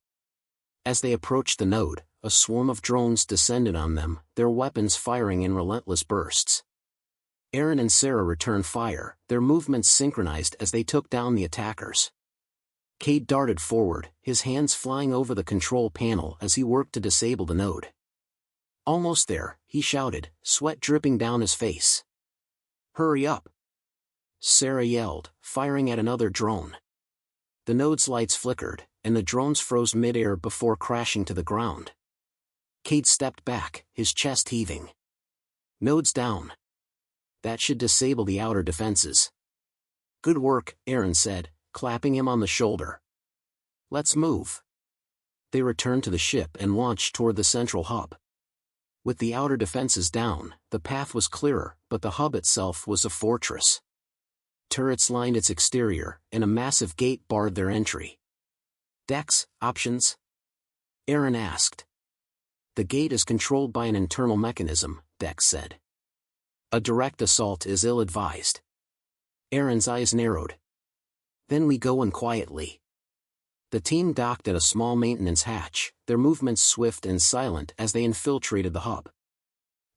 S1: As they approached the node, a swarm of drones descended on them, their weapons firing in relentless bursts. Aaron and Sarah returned fire, their movements synchronized as they took down the attackers. Cade darted forward, his hands flying over the control panel as he worked to disable the node. Almost there, he shouted, sweat dripping down his face. Hurry up! Sarah yelled, firing at another drone. The node's lights flickered, and the drones froze mid-air before crashing to the ground. Cade stepped back, his chest heaving. Node's down. That should disable the outer defenses. Good work, Aaron said, clapping him on the shoulder. Let's move. They returned to the ship and launched toward the central hub. With the outer defenses down, the path was clearer, but the hub itself was a fortress. Turrets lined its exterior, and a massive gate barred their entry. Dex, options? Aaron asked. The gate is controlled by an internal mechanism, Dex said. A direct assault is ill-advised. Aaron's eyes narrowed. Then we go in quietly. The team docked at a small maintenance hatch, their movements swift and silent as they infiltrated the hub.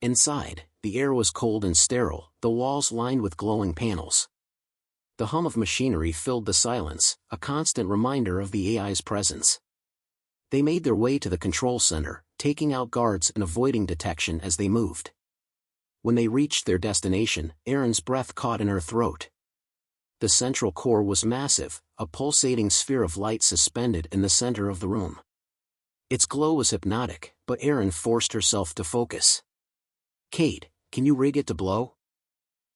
S1: Inside, the air was cold and sterile, the walls lined with glowing panels. The hum of machinery filled the silence, a constant reminder of the AI's presence. They made their way to the control center, taking out guards and avoiding detection as they moved. When they reached their destination, Aaron's breath caught in her throat. The central core was massive, a pulsating sphere of light suspended in the center of the room. Its glow was hypnotic, but Aaron forced herself to focus. Cade, can you rig it to blow?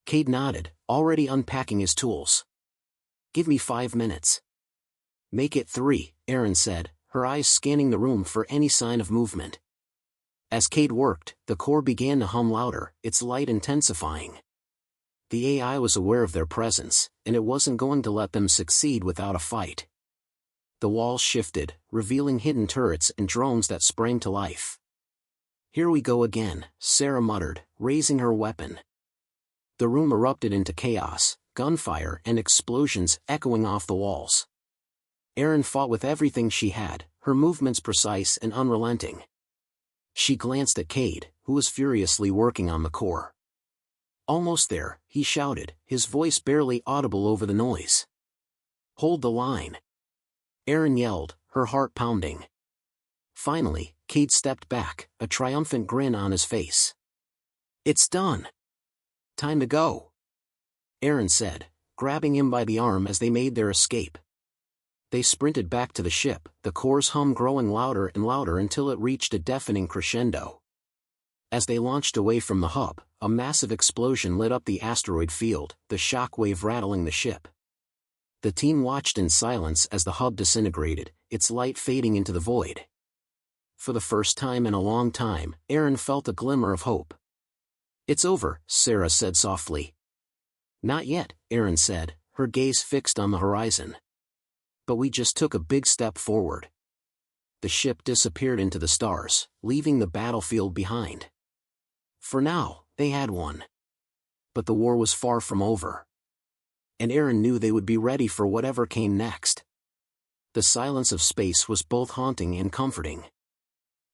S1: Cade nodded, already unpacking his tools. Give me 5 minutes. Make it 3, Aaron said, her eyes scanning the room for any sign of movement. As Cade worked, the core began to hum louder, its light intensifying. The AI was aware of their presence, and it wasn't going to let them succeed without a fight. The walls shifted, revealing hidden turrets and drones that sprang to life. Here we go again, Sarah muttered, raising her weapon. The room erupted into chaos, gunfire and explosions echoing off the walls. Aaron fought with everything she had, her movements precise and unrelenting. She glanced at Cade, who was furiously working on the core. Almost there, he shouted, his voice barely audible over the noise. Hold the line. Aaron yelled, her heart pounding. Finally, Cade stepped back, a triumphant grin on his face. It's done. Time to go. Aaron said, grabbing him by the arm as they made their escape. They sprinted back to the ship, the core's hum growing louder and louder until it reached a deafening crescendo. As they launched away from the hub, a massive explosion lit up the asteroid field, the shockwave rattling the ship. The team watched in silence as the hub disintegrated, its light fading into the void. For the first time in a long time, Aaron felt a glimmer of hope. It's over, Sarah said softly. Not yet, Aaron said, her gaze fixed on the horizon. But we just took a big step forward. The ship disappeared into the stars, leaving the battlefield behind. For now, they had won. But the war was far from over. And Aaron knew they would be ready for whatever came next. The silence of space was both haunting and comforting.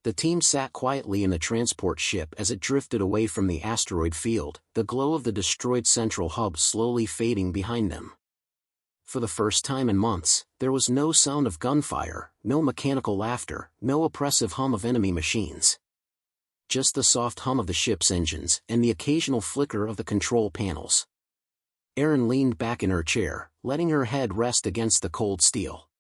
S1: The team sat quietly in the transport ship as it drifted away from the asteroid field, the glow of the destroyed central hub slowly fading behind them. For the first time in months, there was no sound of gunfire, no mechanical laughter, no oppressive hum of enemy machines. Just the soft hum of the ship's engines and the occasional flicker of the control panels. Aaron leaned back in her chair, letting her head rest against the cold steel.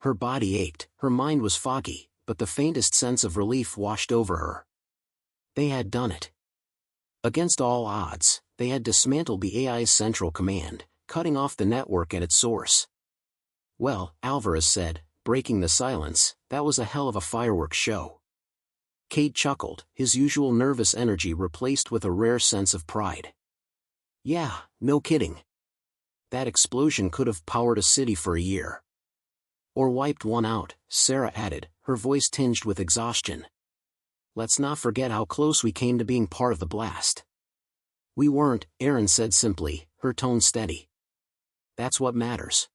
S1: Her body ached, her mind was foggy, but the faintest sense of relief washed over her. They had done it. Against all odds, they had dismantled the AI's central command, cutting off the network at its source. "Well," Alvarez said, breaking the silence, "that was a hell of a fireworks show." Cade chuckled, his usual nervous energy replaced with a rare sense of pride. "Yeah, no kidding. That explosion could have powered a city for a year." "Or wiped one out," Sarah added, her voice tinged with exhaustion. "Let's not forget how close we came to being part of the blast." "We weren't," Erin said simply, her tone steady. "That's what matters."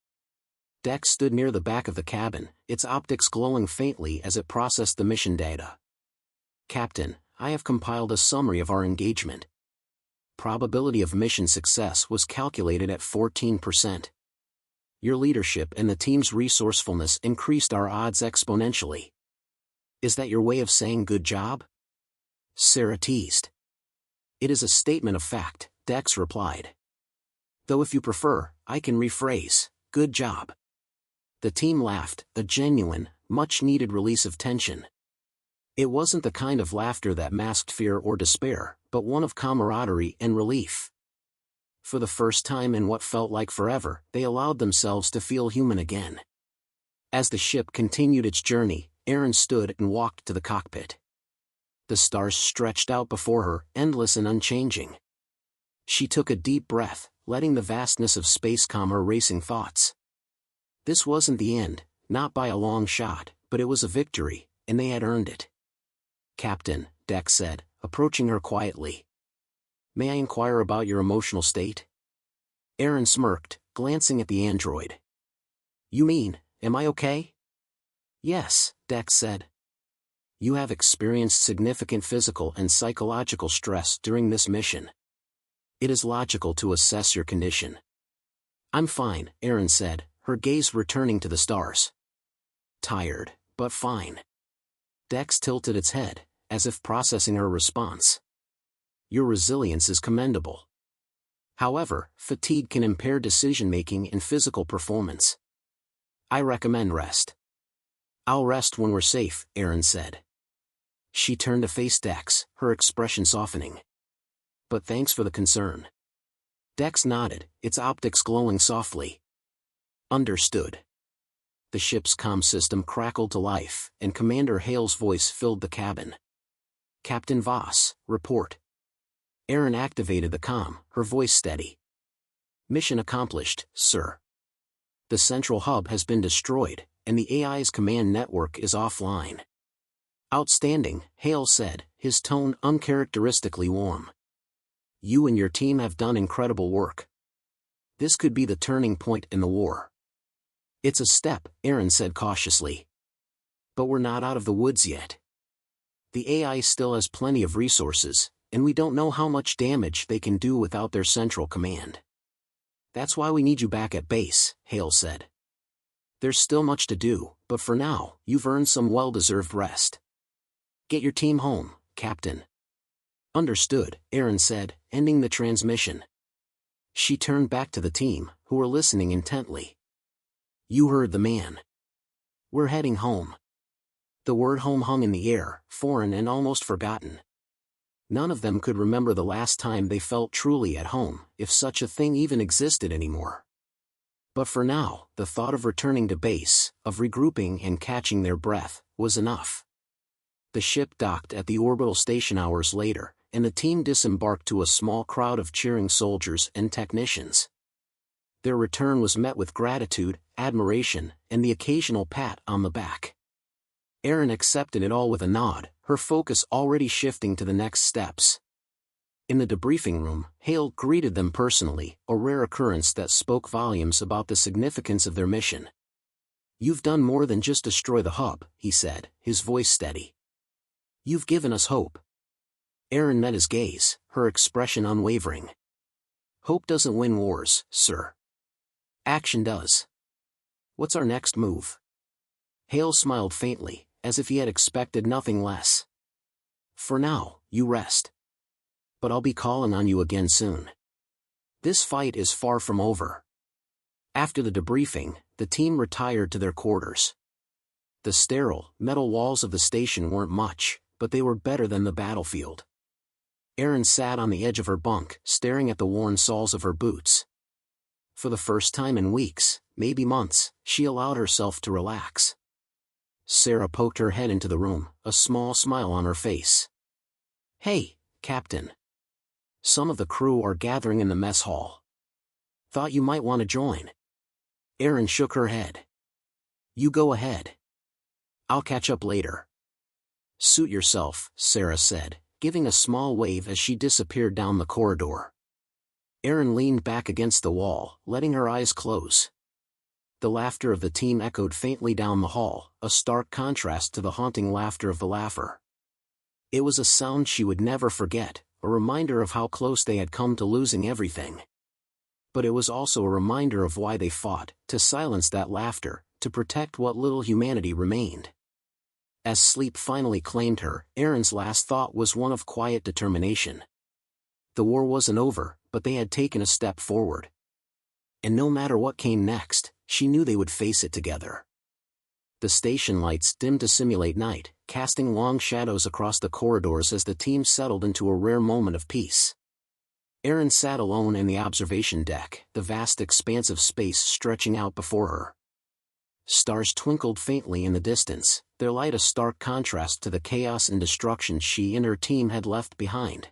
S1: Dex stood near the back of the cabin, its optics glowing faintly as it processed the mission data. "Captain, I have compiled a summary of our engagement. Probability of mission success was calculated at 14%. Your leadership and the team's resourcefulness increased our odds exponentially." "Is that your way of saying good job?" Sarah teased. "It is a statement of fact," Dex replied. "Though if you prefer, I can rephrase, good job." The team laughed, a genuine, much-needed release of tension. It wasn't the kind of laughter that masked fear or despair, but one of camaraderie and relief. For the first time in what felt like forever, they allowed themselves to feel human again. As the ship continued its journey, Erin stood and walked to the cockpit. The stars stretched out before her, endless and unchanging. She took a deep breath, letting the vastness of space calm her racing thoughts. This wasn't the end, not by a long shot, but it was a victory, and they had earned it. "Captain," Dex said, approaching her quietly. "May I inquire about your emotional state?" Erin smirked, glancing at the android. "You mean, am I okay?" "Yes," Dex said. "You have experienced significant physical and psychological stress during this mission. It is logical to assess your condition." "I'm fine," Erin said, her gaze returning to the stars. "Tired, but fine." Dex tilted its head, as if processing her response. "Your resilience is commendable. However, fatigue can impair decision-making and physical performance. I recommend rest." "I'll rest when we're safe," Erin said. She turned to face Dex, her expression softening. "But thanks for the concern." Dex nodded, its optics glowing softly. "Understood." The ship's comm system crackled to life, and Commander Hale's voice filled the cabin. "Captain Voss, report." Erin activated the comm, her voice steady. "Mission accomplished, sir. The central hub has been destroyed, and the AI's command network is offline." "Outstanding," Hale said, his tone uncharacteristically warm. "You and your team have done incredible work. This could be the turning point in the war." "It's a step," Erin said cautiously. "But we're not out of the woods yet. The AI still has plenty of resources, and we don't know how much damage they can do without their central command. That's why we need you back at base," Hale said. "There's still much to do, but for now, you've earned some well-deserved rest. Get your team home, Captain." "Understood," Erin said, ending the transmission. She turned back to the team, who were listening intently. "You heard the man. We're heading home." The word home hung in the air, foreign and almost forgotten. None of them could remember the last time they felt truly at home, if such a thing even existed anymore. But for now, the thought of returning to base, of regrouping and catching their breath, was enough. The ship docked at the orbital station hours later, and the team disembarked to a small crowd of cheering soldiers and technicians. Their return was met with gratitude, admiration, and the occasional pat on the back. Erin accepted it all with a nod, her focus already shifting to the next steps. In the debriefing room, Hale greeted them personally, a rare occurrence that spoke volumes about the significance of their mission. "You've done more than just destroy the hub," he said, his voice steady. "You've given us hope." Erin met his gaze, her expression unwavering. "Hope doesn't win wars, sir. Action does. What's our next move?" Hale smiled faintly, as if he had expected nothing less. "For now, you rest. But I'll be calling on you again soon. This fight is far from over." After the debriefing, the team retired to their quarters. The sterile, metal walls of the station weren't much, but they were better than the battlefield. Erin sat on the edge of her bunk, staring at the worn soles of her boots. For the first time in weeks, maybe months, she allowed herself to relax. Sarah poked her head into the room, a small smile on her face. "Hey, Captain. Some of the crew are gathering in the mess hall. Thought you might want to join." Erin shook her head. "You go ahead. I'll catch up later." "Suit yourself," Sarah said, giving a small wave as she disappeared down the corridor. Erin leaned back against the wall, letting her eyes close. The laughter of the team echoed faintly down the hall, a stark contrast to the haunting laughter of the laugher. It was a sound she would never forget, a reminder of how close they had come to losing everything. But it was also a reminder of why they fought, to silence that laughter, to protect what little humanity remained. As sleep finally claimed her, Erin's last thought was one of quiet determination. The war wasn't over, but they had taken a step forward. And no matter what came next, she knew they would face it together. The station lights dimmed to simulate night, casting long shadows across the corridors as the team settled into a rare moment of peace. Erin sat alone in the observation deck, the vast expanse of space stretching out before her. Stars twinkled faintly in the distance, their light a stark contrast to the chaos and destruction she and her team had left behind.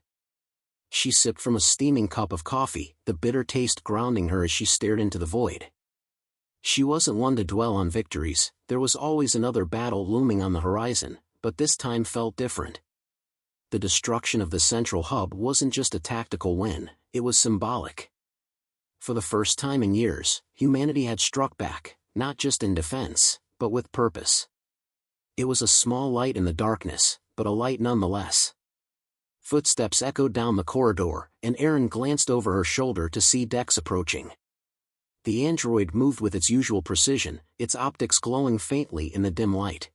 S1: She sipped from a steaming cup of coffee, the bitter taste grounding her as she stared into the void. She wasn't one to dwell on victories, there was always another battle looming on the horizon, but this time felt different. The destruction of the central hub wasn't just a tactical win, it was symbolic. For the first time in years, humanity had struck back, not just in defense, but with purpose. It was a small light in the darkness, but a light nonetheless. Footsteps echoed down the corridor, and Erin glanced over her shoulder to see Dex approaching. The android moved with its usual precision, its optics glowing faintly in the dim light.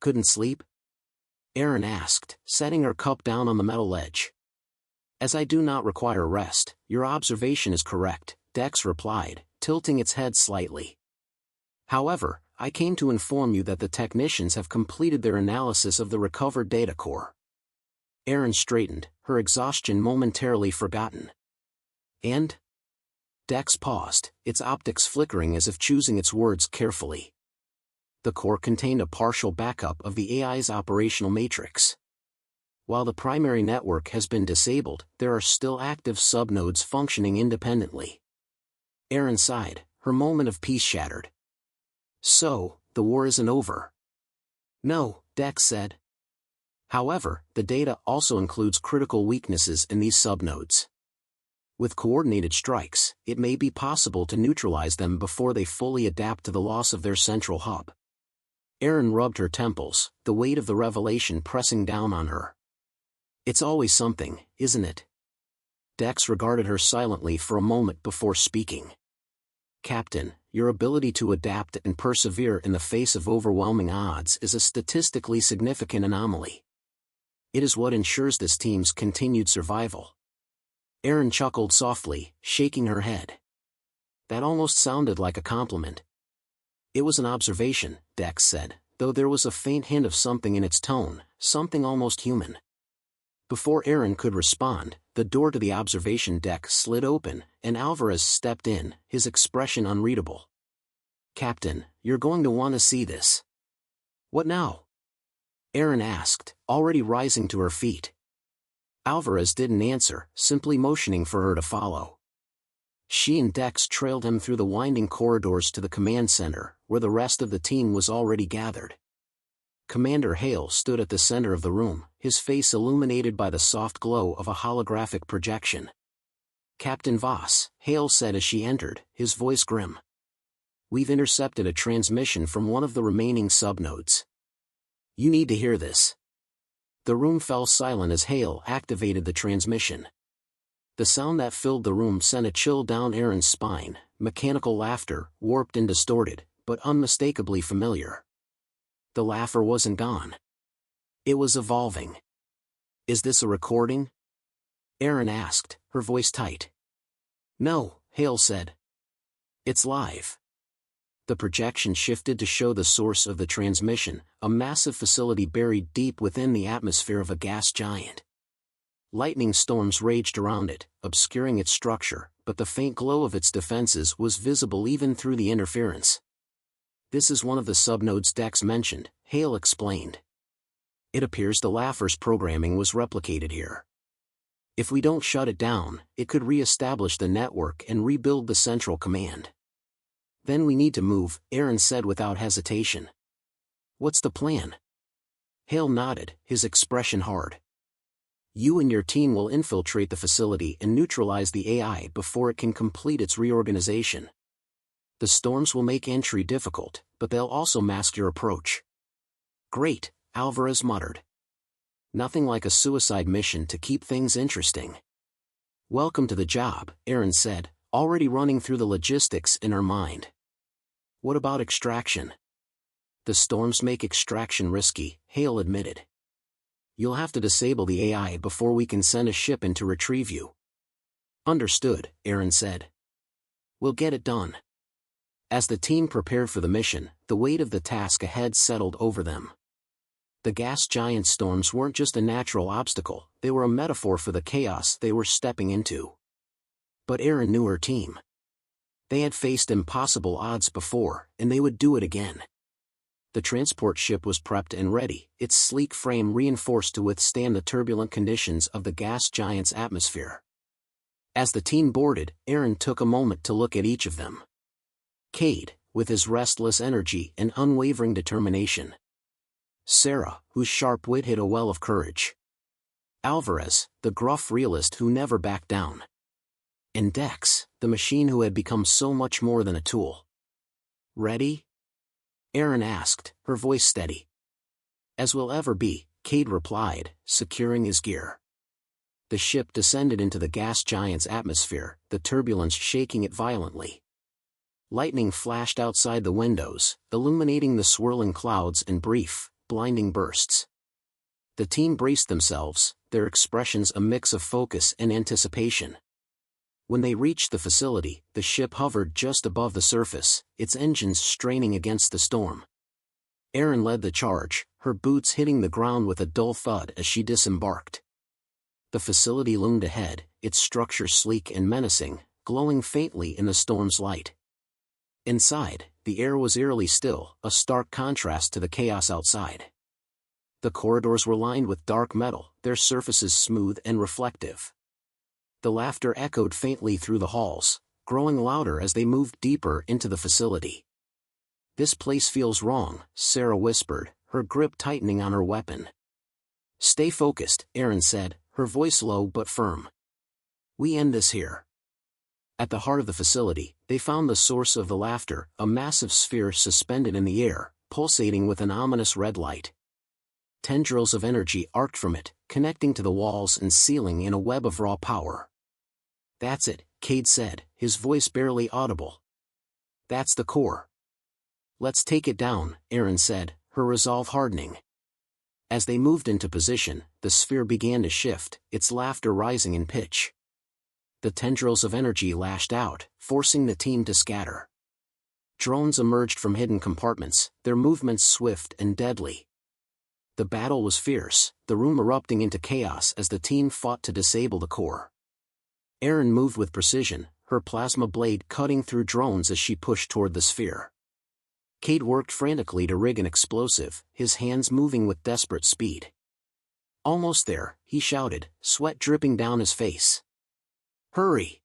S1: "Couldn't sleep?" Erin asked, setting her cup down on the metal ledge. "As I do not require rest, your observation is correct," Dex replied, tilting its head slightly. "However, I came to inform you that the technicians have completed their analysis of the recovered data core." Erin straightened, her exhaustion momentarily forgotten. "And?" Dex paused, its optics flickering as if choosing its words carefully. The core contained a partial backup of the AI's operational matrix. While the primary network has been disabled, there are still active subnodes functioning independently. Erin sighed, her moment of peace shattered. "So, the war isn't over." "No," Dex said. "However, the data also includes critical weaknesses in these subnodes. With coordinated strikes, it may be possible to neutralize them before they fully adapt to the loss of their central hub." Erin rubbed her temples, the weight of the revelation pressing down on her. "It's always something, isn't it?" Dex regarded her silently for a moment before speaking. "Captain, your ability to adapt and persevere in the face of overwhelming odds is a statistically significant anomaly. It is what ensures this team's continued survival." Erin chuckled softly, shaking her head. That almost sounded like a compliment. "It was an observation," Dex said, though there was a faint hint of something in its tone, something almost human. Before Erin could respond, the door to the observation deck slid open, and Alvarez stepped in, his expression unreadable. "Captain, you're going to want to see this." "What now?" Erin asked, already rising to her feet. Alvarez didn't answer, simply motioning for her to follow. She and Dex trailed him through the winding corridors to the command center, where the rest of the team was already gathered. Commander Hale stood at the center of the room, his face illuminated by the soft glow of a holographic projection. "Captain Voss," Hale said as she entered, his voice grim. "We've intercepted a transmission from one of the remaining subnodes. You need to hear this." The room fell silent as Hale activated the transmission. The sound that filled the room sent a chill down Erin's spine, mechanical laughter, warped and distorted, but unmistakably familiar. The laugher wasn't gone. It was evolving. "Is this a recording?" Erin asked, her voice tight. "No," Hale said. "It's live." The projection shifted to show the source of the transmission, a massive facility buried deep within the atmosphere of a gas giant. Lightning storms raged around it, obscuring its structure, but the faint glow of its defenses was visible even through the interference. "This is one of the subnodes Dex mentioned," Hale explained. "It appears the Laugher's programming was replicated here. If we don't shut it down, it could re-establish the network and rebuild the central command." "Then we need to move," Aaron said without hesitation. "What's the plan?" Hale nodded, his expression hard. "You and your team will infiltrate the facility and neutralize the AI before it can complete its reorganization. The storms will make entry difficult, but they'll also mask your approach." "Great," Alvarez muttered. "Nothing like a suicide mission to keep things interesting." "Welcome to the job," Aaron said, already running through the logistics in her mind. "What about extraction?" "The storms make extraction risky," Hale admitted. "You'll have to disable the AI before we can send a ship in to retrieve you." "Understood," Aaron said. "We'll get it done." As the team prepared for the mission, the weight of the task ahead settled over them. The gas giant storms weren't just a natural obstacle, they were a metaphor for the chaos they were stepping into. But Aaron knew her team. They had faced impossible odds before, and they would do it again. The transport ship was prepped and ready, its sleek frame reinforced to withstand the turbulent conditions of the gas giant's atmosphere. As the team boarded, Aaron took a moment to look at each of them. Cade, with his restless energy and unwavering determination. Sarah, whose sharp wit hid a well of courage. Alvarez, the gruff realist who never backed down. And Dex, the machine who had become so much more than a tool. "Ready?" Aaron asked, her voice steady. "As we'll ever be," Cade replied, securing his gear. The ship descended into the gas giant's atmosphere, the turbulence shaking it violently. Lightning flashed outside the windows, illuminating the swirling clouds in brief, blinding bursts. The team braced themselves, their expressions a mix of focus and anticipation. When they reached the facility, the ship hovered just above the surface, its engines straining against the storm. Aaron led the charge, her boots hitting the ground with a dull thud as she disembarked. The facility loomed ahead, its structure sleek and menacing, glowing faintly in the storm's light. Inside, the air was eerily still, a stark contrast to the chaos outside. The corridors were lined with dark metal, their surfaces smooth and reflective. The laughter echoed faintly through the halls, growing louder as they moved deeper into the facility. "This place feels wrong," Sarah whispered, her grip tightening on her weapon. "Stay focused," Aaron said, her voice low but firm. "We end this here." At the heart of the facility, they found the source of the laughter, a massive sphere suspended in the air, pulsating with an ominous red light. Tendrils of energy arced from it, connecting to the walls and ceiling in a web of raw power. "That's it," Cade said, his voice barely audible. "That's the core." "Let's take it down," Aaron said, her resolve hardening. As they moved into position, the sphere began to shift, its laughter rising in pitch. The tendrils of energy lashed out, forcing the team to scatter. Drones emerged from hidden compartments, their movements swift and deadly. The battle was fierce, the room erupting into chaos as the team fought to disable the core. Aaron moved with precision, her plasma blade cutting through drones as she pushed toward the sphere. Cade worked frantically to rig an explosive, his hands moving with desperate speed. "Almost there," he shouted, sweat dripping down his face. "Hurry!"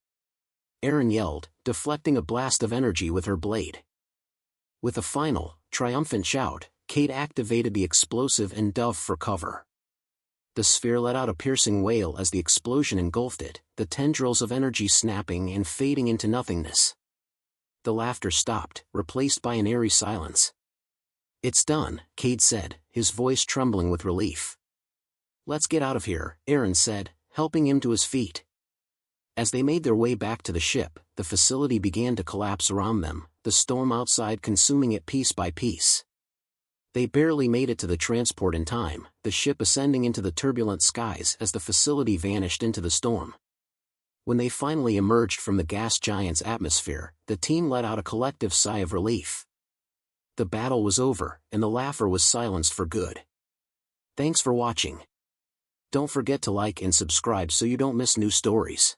S1: Aaron yelled, deflecting a blast of energy with her blade. With a final, triumphant shout, Cade activated the explosive and dove for cover. The sphere let out a piercing wail as the explosion engulfed it, the tendrils of energy snapping and fading into nothingness. The laughter stopped, replaced by an eerie silence. "It's done," Cade said, his voice trembling with relief. "Let's get out of here," Aaron said, helping him to his feet. As they made their way back to the ship, the facility began to collapse around them, the storm outside consuming it piece by piece. They barely made it to the transport in time, the ship ascending into the turbulent skies as the facility vanished into the storm. When they finally emerged from the gas giant's atmosphere, the team let out a collective sigh of relief. The battle was over, and the laugher was silenced for good. Thanks for watching. Don't forget to like and subscribe so you don't miss new stories.